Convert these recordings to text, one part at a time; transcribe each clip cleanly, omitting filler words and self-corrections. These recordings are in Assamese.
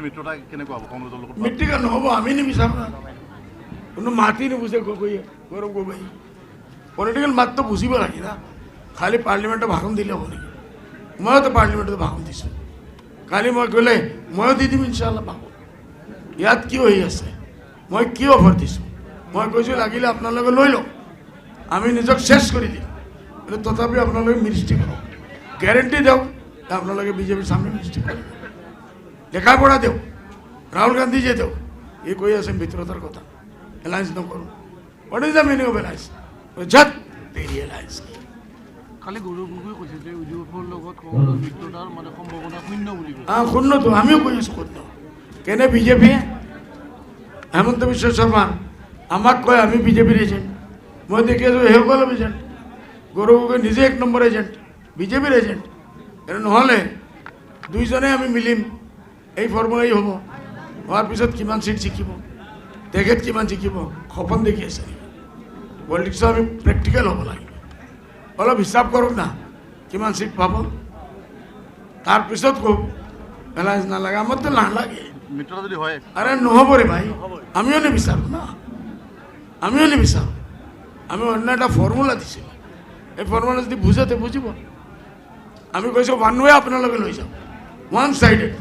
মিত্ৰতা কেনেকুৱা হ'ব কংগ্ৰেছৰ লগত? মিত্ৰিকা নহ'ব, আমি নিবিচাৰোঁ না। কোনো মাতি নুবুজে গগৈয়ে, গৌৰৱ গগৈ। পলিটিকেল মাতটো বুজিব লাগে না। খালি পাৰ্লিমেণ্টত ভাষণ দিলে হ'ব নেকি? মইতো পাৰ্লিমেণ্টত ভাষণ দিছোঁ। কালি মই গ'লে ময়ো দি দিম ইনশাল্লাহ ভাষণ। ইয়াত কি হৈ আছে, মই কি অফাৰ দিছোঁ? মই কৈছোঁ লাগিলে আপোনালোকে লৈ লওক, আমি নিজক চেছ কৰি দিম, কিন্তু তথাপি আপোনালোকে মিনিষ্ট্ৰী কৰক। গেৰেণ্টি দিয়ক আপোনালোকে বিজেপিৰ সামনে মিনিষ্ট্ৰী কৰিব। লেখা পঢ়া দিয়ক, ৰাহুল গান্ধী যে দিয়ক, এই কৈ আছে মিত্ৰতাৰ কথা, এলায়েন্স নকৰোঁ। What is the meaning of alliance? জাত তেৰি এলায়েন্স। কালি গৌৰৱ গগৈ কৈছে যে ইউডিএফৰ লগত কংগ্ৰেছৰ মিত্ৰতাৰ মানে সম্ভাৱনা শূন্য বুলি কৈছে। শূন্যতো আমিও কৈ আছোঁ শূন্য। কেনে বিজেপিয়ে হেমন্ত বিশ্ব শৰ্মা আমাক কয় আমি বিজেপিৰ এজেণ্ট। মই দেখি আছোঁ সেইসকলো এজেণ্ট। গৌৰৱ গগৈ নিজে 1 নম্বৰ এজেণ্ট, বিজেপিৰ এজেণ্ট। এইটো নহ'লে দুইজনে আমি মিলিম, এই ফৰ্মুলাই হ'ব। হোৱাৰ পিছত কিমান চিট জিকিব, তেখেত কিমান জিকিব, সপোন দেখি আছে নেকি? পলিটিক্সত আমি প্ৰেক্টিকেল হ'ব লাগিব। অলপ হিচাপ কৰক না, কিমান চিট পাব, তাৰপিছত কওক এলায়েন্স নালাগে। আমাৰতো নালাগে। মিত্ৰতা যদি হয়, আৰে নহ'ব ৰে ভাই, আমিও নিবিচাৰোঁ না, আমিও নিবিচাৰোঁ। আমি অন্য এটা ফৰ্মুলা দিছিলোঁ, এই ফৰ্মুলা যদি বুজে বুজিব। আমি কৈছোঁ ওৱান ৱে আপোনালোকে লৈ যাওক, ওৱান চাইডেড।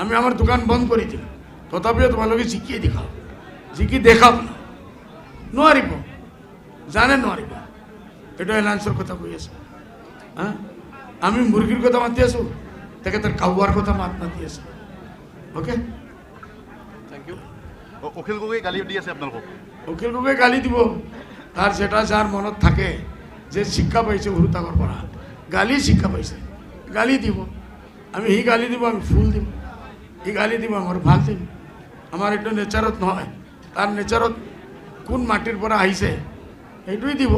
আমি আমাৰ দোকান বন্ধ কৰি দিম, তথাপিও তোমালোকে জিকিয়ে দেখাওক, জিকি দেখাওক না। নোৱাৰিব, জানে নোৱাৰিব। এইটো এলায়েন্সৰ কথা কৈ আছোঁ। আমি মুৰ্গীৰ কথা মাতি আছোঁ, তেখেতৰ কাউৱাৰ কথা মাতি আছোঁ। Okay, thank you. Akhil Gogoi গালি দি আছে আপোনালোকক? অখিল গগৈ গালি দিব, তাৰ যেটা যাৰ মনত থাকে যে শিক্ষা পাইছে সৰুতাকৰ পৰা, গালি শিক্ষা পাইছে, গালি দিব। আমি সি গালি দিব, আমি ফুল দিম। সি গালি দিব, আমাৰ ভাল দিম। আমাৰ এইটো নেচাৰত নহয়, তাৰ নেচাৰত কোন মাটিৰ পৰা আহিছে সেইটোৱেই দিব।